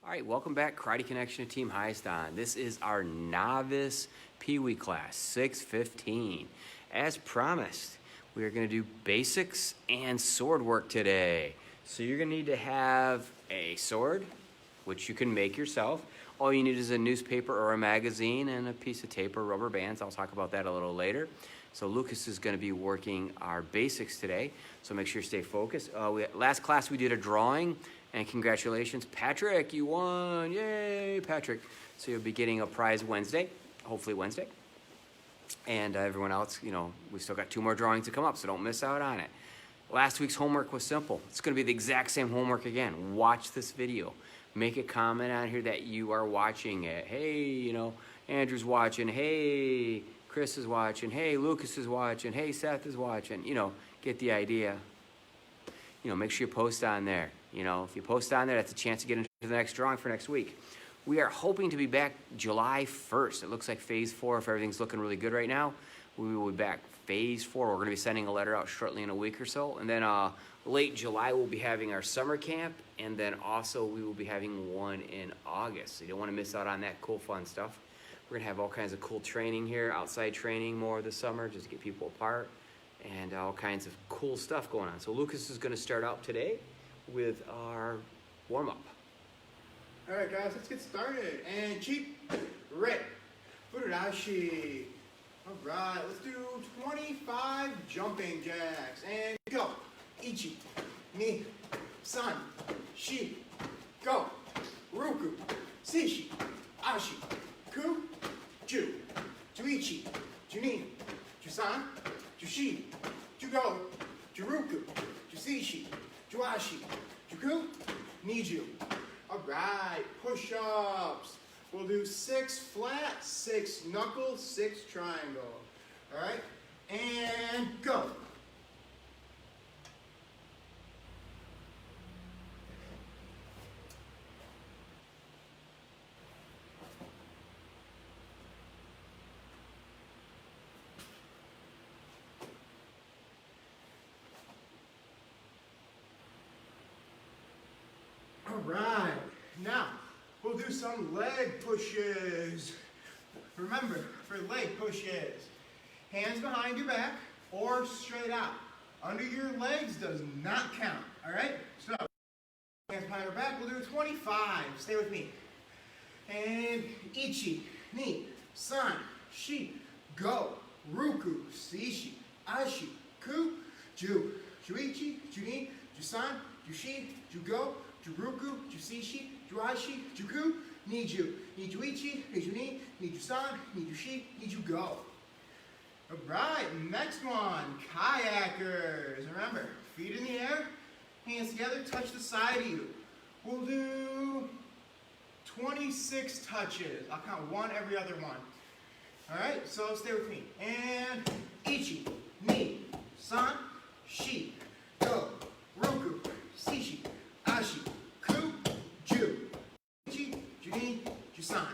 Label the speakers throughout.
Speaker 1: All right, welcome back, Karate Connection to Team Highest On. This is our Novice Pee Wee class, 615. As promised, we are going to do basics and sword work today. So you're going to need to have a sword, which you can make yourself. All you need is a newspaper or a magazine and a piece of tape or rubber bands. I'll talk about that a little later. So Lucas is going to be working our basics today, so make sure you stay focused. Last class we did a drawing, and congratulations, Patrick, you won. Yay, Patrick. So you'll be getting a prize Wednesday, hopefully Wednesday. And everyone else, you know, we still got 2 more drawings to come up, so don't miss out on it. Last week's homework was simple. It's going to be the exact same homework again. Watch this video. Make a comment on here that you are watching it. Hey, you know, Andrew's watching. Hey, Chris is watching. Hey, Lucas is watching. Hey, Seth is watching. You know, get the idea. You know, make sure you post on there. You know, if you post on there, that's a chance to get into the next drawing for next week. We are hoping to be back July 1st. It looks like phase 4, if everything's looking really good right now. We will be back phase 4. We're going to be sending a letter out shortly in a week or so. And then late July, we'll be having our summer camp. And then also we will be having one in August. So you don't want to miss out on that cool, fun stuff. We're going to have all kinds of cool training here, outside training more this summer, just to get people apart. And all kinds of cool stuff going on. So Lucas is going to start out today with our warm-up.
Speaker 2: All right, guys, let's get started. And cheap, red, Furudashi. All right, let's do 25 jumping jacks. And go. Ichi, ni, san, shi, go. Ruku, shishi, ashi, ku, ju, juichi, junin, jusan, jushi, jugo, juruku, jusishi, juashi, juku, niju. All right, push-ups. We'll do 6 flat, 6 knuckle, 6 triangle. All right, and go. All right, now we'll do some leg pushes. Remember, for leg pushes, hands behind your back or straight out. Under your legs does not count, all right? So, hands behind your back, we'll do 25. Stay with me. And ichi, ni, san, shi, go, ruku, shishi, ashi, ku, ju, juichi, junin, jusan, jushi, jugo, juruku, jusishi, juashi, juku, niju, nijuichi, nijunin, nijusan, nijushi, nijugo. All right, next one, kayakers. Remember, feet in the air, hands together, touch the side of you. We'll do 26 touches. I'll count 1 every other one. All right, so stay with me. And ichi, ni, san, shi, go, roku, shishi, ashi, ku, ju, ichi, junin, jusan.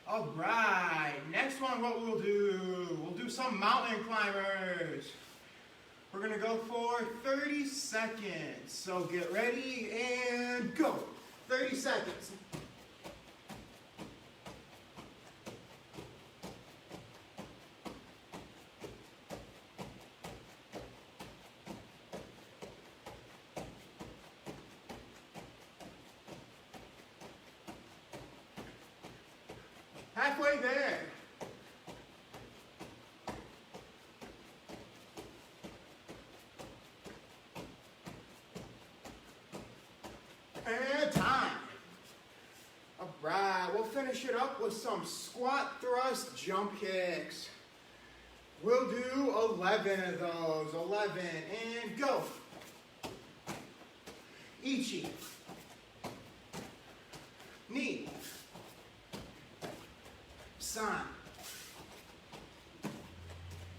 Speaker 2: All right, next one, what we'll do some mountain climbers. We're gonna go for 30 seconds. So get ready and go. 30 seconds. Halfway there. And time. All right, we'll finish it up with some squat thrust jump kicks. We'll do 11 of those. 11 and go. Ichi. Ni. San,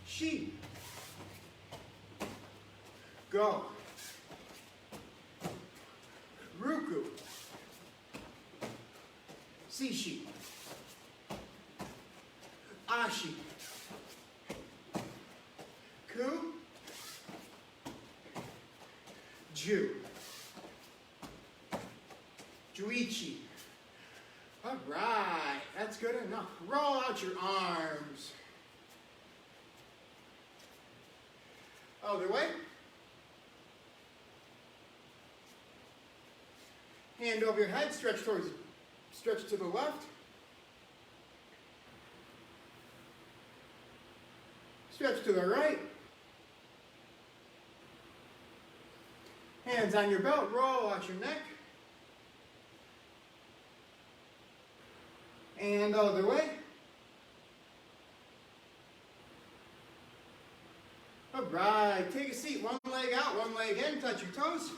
Speaker 2: shi, go, ruku, shishi, ashi, ku, ju, juichi, All right, that's good enough. Roll out your arms. Other way. Hand over your head, stretch to the left. Stretch to the right. Hands on your belt, roll out your neck. And the other way. All right, take a seat, one leg out, one leg in, touch your toes.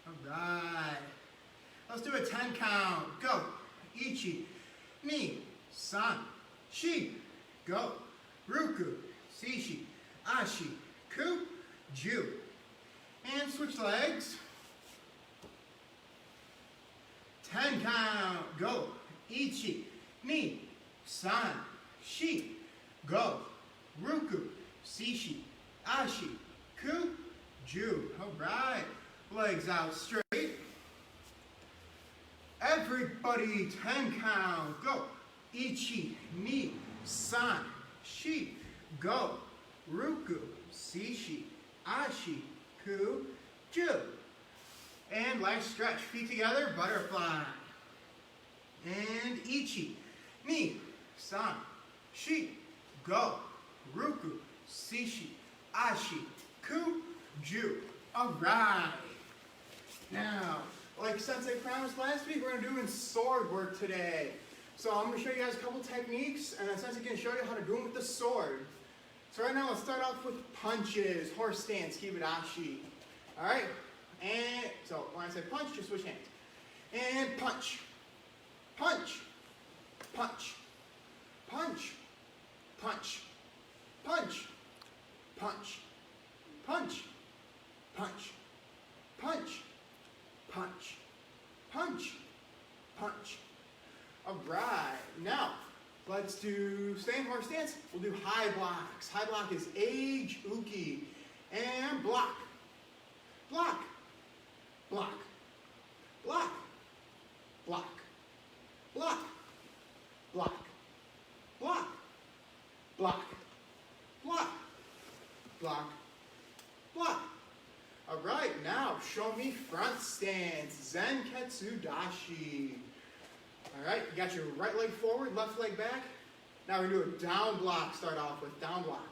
Speaker 2: All right, let's do a 10 count. Go, ichi, ni, san, shi, go, ruku, shishi, ashi, ku, ju. And switch legs. 10 count. Go. Ichi, ni, san, shi, go, ruku, shishi, ashi, ku, ju. All right. Legs out straight. Everybody, 10 count. Go. Ichi, ni, san, shi, go, ruku, shishi, ashi, ku, ju. And last stretch. Feet together, butterfly. And ichi, ni, san, shi, go, ruku, shishi, ashi, ku, ju. All right. Now, like Sensei promised last week, we're going to do sword work today. So I'm going to show you guys a couple techniques, and then Sensei can show you how to do them with the sword. So right now, let's start off with punches, horse stance, kibidashi. All right? And so when I say punch, just switch hands. And punch. Punch. Punch. Punch. Punch. Punch. Punch. Punch. Punch. Punch. Punch. Punch. Punch. All right. Now, let's do stay in horse stance. We'll do high blocks. High block is age, uki. And block. Block. Block. Block. Block. Block. Block. Block. Block. Block. Block. Block. All right, now show me front stance, Zenketsu Dashi. All right, you got your right leg forward, left leg back. Now we're going to do a down block, start off with down block.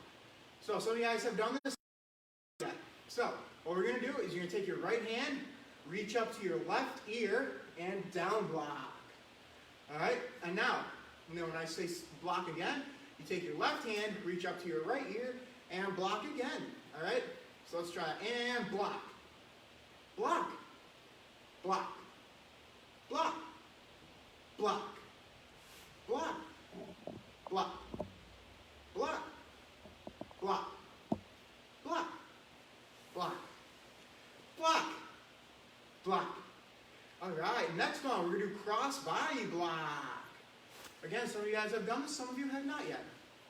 Speaker 2: So some of you guys have done this. So what we're going to do is you're going to take your right hand, reach up to your left ear, and down block. All right, and now when I say block again, you take your left hand, reach up to your right ear, and block again. All right, so let's try it. And block. Block. Block. Block. Block. Block. Block. Block. Block. Block. Block. Block. Block. All right, next one, we're going to do cross body block. Again, some of you guys have done this, some of you have not yet.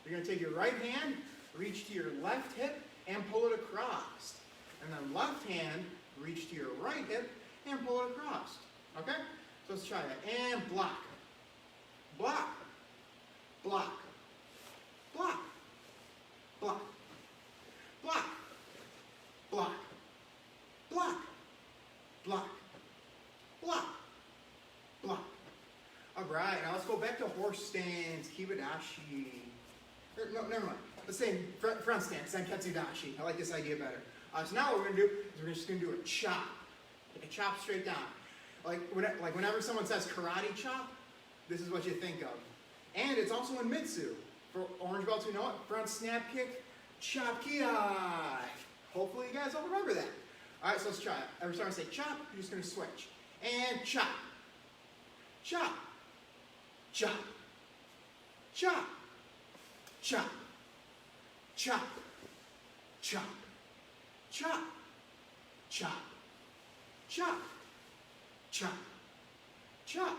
Speaker 2: You're going to take your right hand, reach to your left hip, and pull it across. And then left hand, reach to your right hip, and pull it across. Okay? So let's try that. And block. Block. Block. Block. Block. Block. Block. Block. Block. Block. Block. All right, now let's go back to horse stance, kibidashi. No, never mind. Let's say front stance, Zenketsu Dashi. I like this idea better. So now what we're going to do is we're just going to do a chop. Like a chop straight down. Like whenever someone says karate chop, this is what you think of. And it's also in Mitsu. For orange belts who know it, front snap kick, chop kiai. Hopefully you guys all remember that. All right, so let's try it. Every time I say chop, you're just going to switch. And chop. Chop. Chop. Chop. Chop. Chop. Chop. Chop. Chop. Chop. Chop. Chop.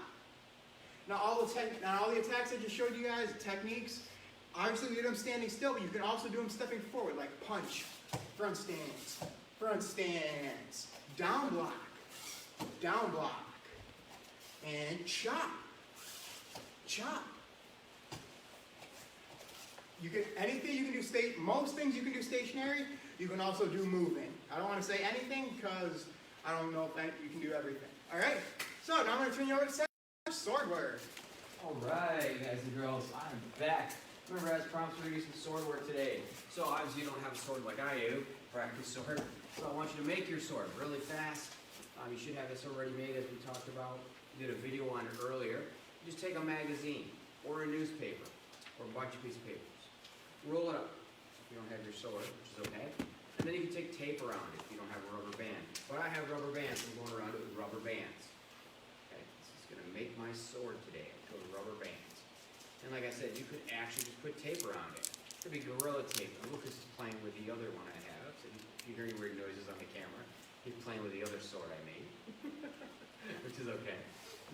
Speaker 2: Now all the attacks I just showed you guys, techniques, obviously we do them standing still, but you can also do them stepping forward, like punch, front stance, front stance, down block, and chop, chop. You can, anything you can do, most things you can do stationary, you can also do moving. I don't want to say anything because I don't know if you can do everything. All right, so now I'm going to turn you over to sword work.
Speaker 1: All right, guys and girls, I'm back. Remember, as promised, we're going to do some sword work today. So obviously you don't have a sword like I do, practice sword. So I want you to make your sword really fast. You should have this already made, as we talked about. We did a video on it earlier. Just take a magazine or a newspaper or a bunch of pieces of papers. Roll it up if you don't have your sword, which is okay. And then you can take tape around it if you don't have a rubber band. But I have rubber bands, so I'm going around it with rubber bands. Okay, this is going to make my sword today. I go with rubber bands. And like I said, you could actually just put tape around it. It could be Gorilla Tape. And Lucas is playing with the other one I have. So if you hear any weird noises on the camera, he's playing with the other sword I made. Which is okay.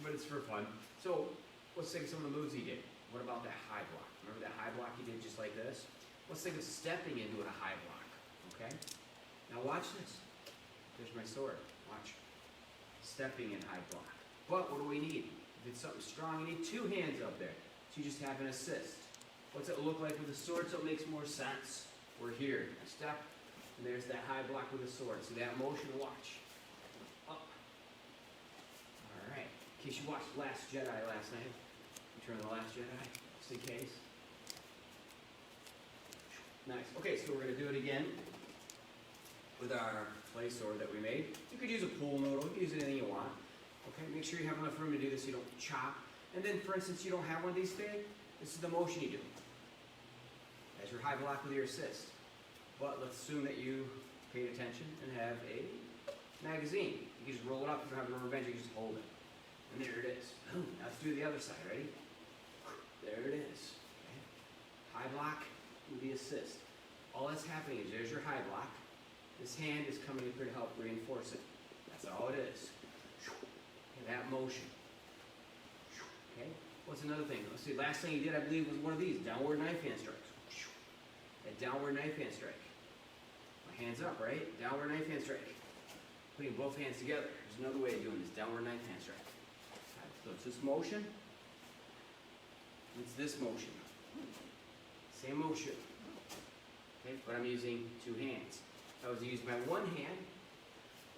Speaker 1: But it's for fun. So let's think of some of the moves he did. What about that high block? Remember that high block he did just like this? Let's think of stepping into a high block, okay? Now watch this. There's my sword, watch. Stepping in high block. But what do we need? If it's something strong, you need two hands up there. So you just have an assist. What's it look like with a sword so it makes more sense? We're here, I step, and there's that high block with a sword. So that motion, watch. Up. All right, in case you watched Last Jedi last night, Return of the Last Jedi, just in case. Nice. Okay, so we're going to do it again with our clay sword that we made. You could use a pool noodle. You can use anything you want. Okay, make sure you have enough room to do this so you don't chop. And then, for instance, you don't have one of these big, this is the motion you do. As your high block with your assist. But let's assume that you paid attention and have a magazine. You can just roll it up. If you don't have a rubber band, you can just hold it. And there it is. Boom. Now let's do the other side. Ready? There it is. Okay. High block with the assist. All that's happening is there's your high block. This hand is coming in here to help reinforce it. That's all it is. Okay, that motion. Okay. What's another thing? Let's see. Last thing he did, I believe, was one of these downward knife hand strikes. That downward knife hand strike. My hands up, right? Downward knife hand strike. Putting both hands together. There's another way of doing this. Downward knife hand strike. Right, so it's this motion. It's this motion. Same motion. Okay, but I'm using two hands. If I was to use my one hand,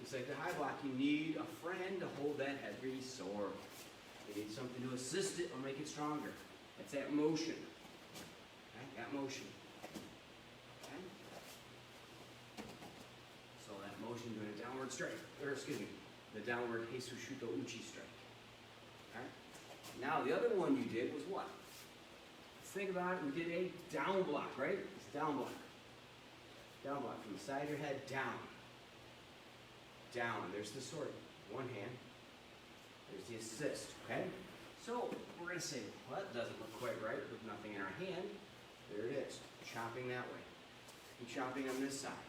Speaker 1: just like the high block, you need a friend to hold that heavy sword. You need something to assist it or make it stronger. That's that motion. Okay, that motion. Okay. So that motion doing a downward strike, or excuse me, the downward Hesushuto Uchi strike. Okay. Now the other one you did was what? Think about it, we did a down block, right? It's down block. Down block, from the side of your head, down. Down, there's the sword. One hand. There's the assist, okay? So, we're going to say, well, that doesn't look quite right with nothing in our hand. There it is, chopping that way. And chopping on this side.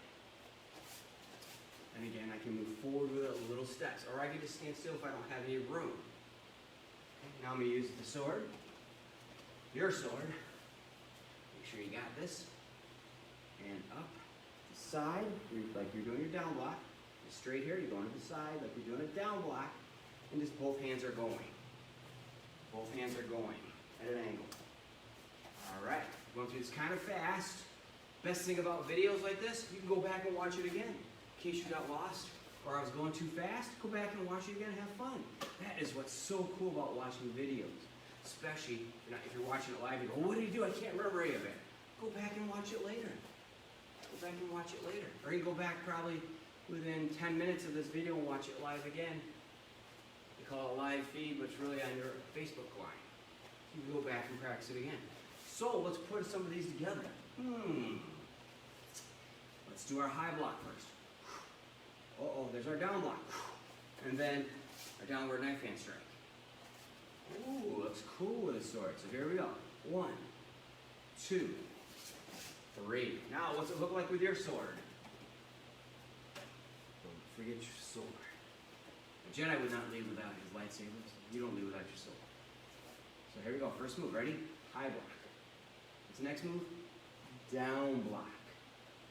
Speaker 1: And again, I can move forward with it little steps. Or I can just stand still if I don't have any room. Okay, now I'm going to use the sword. Your sword. Make sure you got this. And up, the side, like you're doing your down block. Just straight here, you're going to the side like you're doing a down block. And just both hands are going. Both hands are going at an angle. All right, going through this kind of fast. Best thing about videos like this, you can go back and watch it again. In case you got lost or I was going too fast, go back and watch it again and have fun. That is what's so cool about watching videos. Especially if you're watching it live, you go, what did he do? I can't remember any of it. Go back and watch it later. Go back and watch it later. Or you can go back probably within 10 minutes of this video and watch it live again. They call it a live feed, but it's really on your Facebook line. You can go back and practice it again. So let's put some of these together. Let's do our high block first. Uh-oh, there's our down block. And then our downward knife hand strike. Ooh, looks cool with a sword. So here we go. 1, 2, 3. Now, what's it look like with your sword? Don't forget your sword. A Jedi would not leave without his lightsabers. You don't leave without your sword. So here we go. First move. Ready? High block. What's the next move? Down block.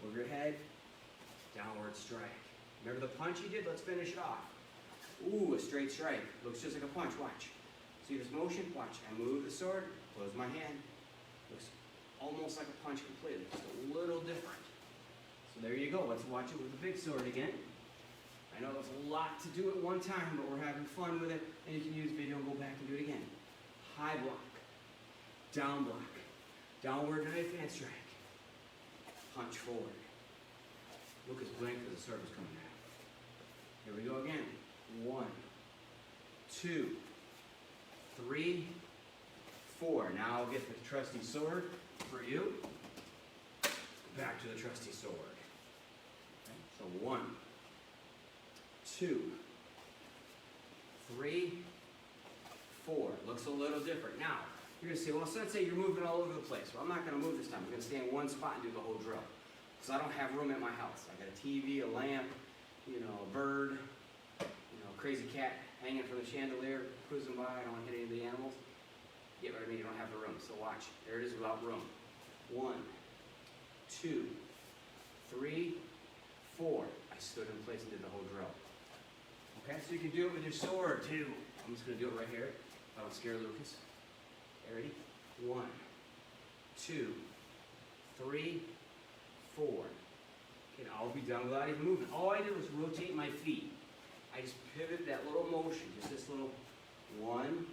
Speaker 1: Over your head. downward strike. Remember the punch you did? Let's finish it off. Ooh, a straight strike. Looks just like a punch, watch. See this motion? Watch. I move the sword, close my hand. Looks almost like a punch completely, just a little different. So there you go. Let's watch it with the big sword again. I know it's a lot to do at one time, but we're having fun with it, and you can use video and go back and do it again. High block, downward knife and strike. Punch forward. Lucas blinked as the sword was coming down. Here we go again. 1, 2, 3, 4. Now I'll get the trusty sword for you. Back to the trusty sword. Okay, so 1, 2, 3, 4. Looks a little different. Now, you're going to say, well, Sensei, you're moving all over the place. Well, I'm not going to move this time. I'm going to stay in one spot and do the whole drill. Because I don't have room at my house. I got a TV, a lamp, a bird, crazy cat hanging from the chandelier, cruising by. I don't want to hit any of the animals. Get rid of me, you don't have the room. So watch. There it is without room. 1, 2, 3, 4. I stood in place and did the whole drill. Okay, so you can do it with your sword too. I'm just going to do it right here. I don't scare Lucas. Okay, ready? 1, 2, 3, 4. Okay, I'll be done without even moving. All I did was rotate my feet. I just pivoted that little motion, just this little 1,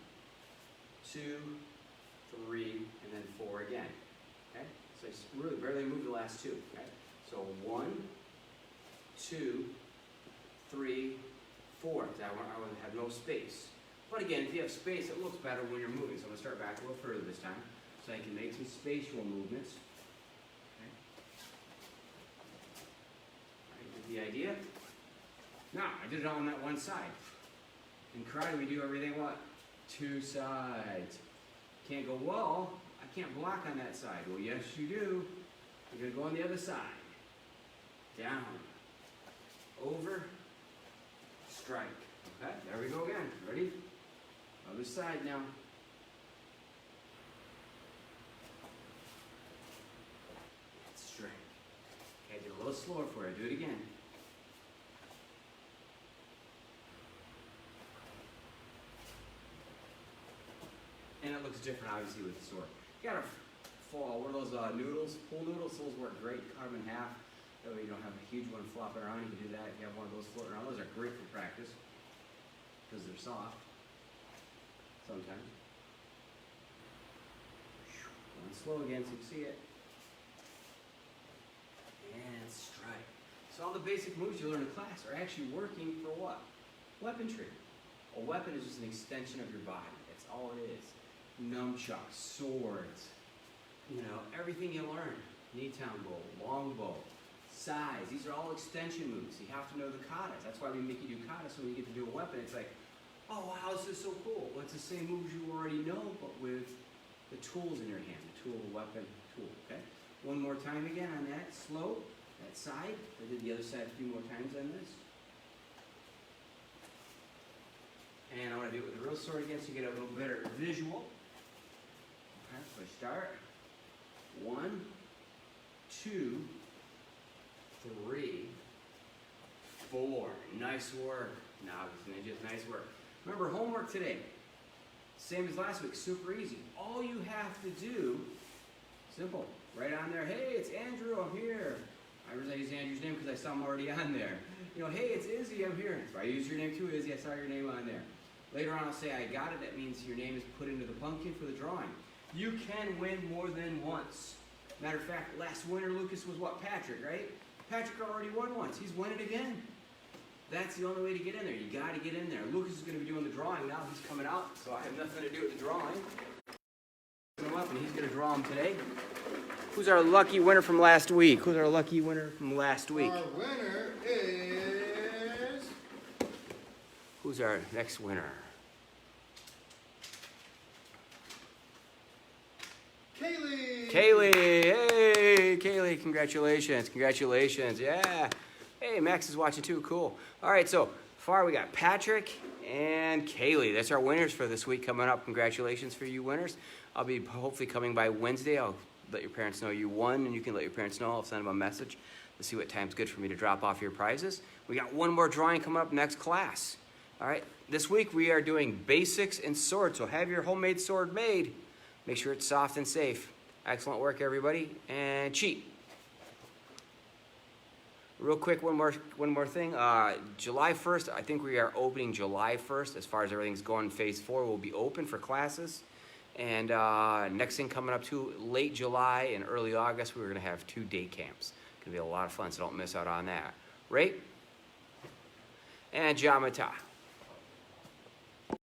Speaker 1: 2, 3, and then 4 again. Okay? So I just really barely moved the last 2. Okay? So 1, 2, 3, 4. I would have no space. But again, if you have space, it looks better when you're moving. So I'm going to start back a little further this time, so I can make some spatial movements. Okay? All right, get the idea? Now, I did it all on that one side. In karate, we do everything what? 2 sides. Can't go, well, I can't block on that side. Well, yes, you do. You're going to go on the other side. Down. Over. Strike. Okay, there we go again. Ready? Other side now. Strike. Okay, do a little slower for you. Do it again. And it looks different, obviously, with the sword. You gotta fall. What are those noodles? Pool noodles? Those work great. Cut them in half. That way you don't have a huge one flopping around. You can do that if you have one of those floating around. Those are great for practice because they're soft. Sometimes. Going slow again so you see it. And strike. So all the basic moves you learn in class are actually working for what? Weaponry. A weapon is just an extension of your body. That's all it is. Nunchucks, swords, everything you learn. Knee-town bow, long bow, size. These are all extension moves. You have to know the katas. That's why we make you do katas, so when you get to do a weapon, it's like, oh, wow, this is so cool. Well, it's the same moves you already know, but with the tools in your hand. The tool, weapon, tool, okay? One more time again on that, slow, that side. I did the other side a few more times on this. And I want to do it with the real sword again so you get a little better visual. Okay, so I start. 1, 2, 3, 4. Nice work. Novice ninjas, nice work. Remember, homework today. Same as last week, super easy. All you have to do, simple, right on there. Hey, it's Andrew, I'm here. I realize I use Andrew's name because I saw him already on there. Hey, it's Izzy, I'm here. So I use your name too, Izzy, I saw your name on there. Later on I'll say I got it, that means your name is put into the pumpkin for the drawing. You can win more than once. Matter of fact, last winner, Lucas, was what? Patrick, right? Patrick already won once. He's won it again. That's the only way to get in there. You got to get in there. Lucas is going to be doing the drawing now. He's coming out, so I have nothing to do with the drawing. Him up, and he's going to draw him today. Who's our lucky winner from last week? Who's our lucky winner from last week?
Speaker 2: Our winner is...
Speaker 1: Who's our next winner?
Speaker 2: Kaylee!
Speaker 1: Kaylee! Hey, Kaylee, congratulations. Congratulations. Yeah. Hey, Max is watching too. Cool. All right, so far we got Patrick and Kaylee. That's our winners for this week coming up. Congratulations for you winners. I'll be hopefully coming by Wednesday. I'll let your parents know you won, and you can let your parents know. I'll send them a message Let's see what time's good for me to drop off your prizes. We got one more drawing coming up next class. All right, this week we are doing basics and swords, so have your homemade sword made. Make sure it's soft and safe. Excellent work, everybody, and cheat. Real quick, one more thing. July 1st, I think we are opening July 1st. As far as everything's going, phase 4 will be open for classes. And next thing coming up too, late July and early August, we're gonna have 2 day camps. Gonna be a lot of fun, so don't miss out on that. Right? And Jamata.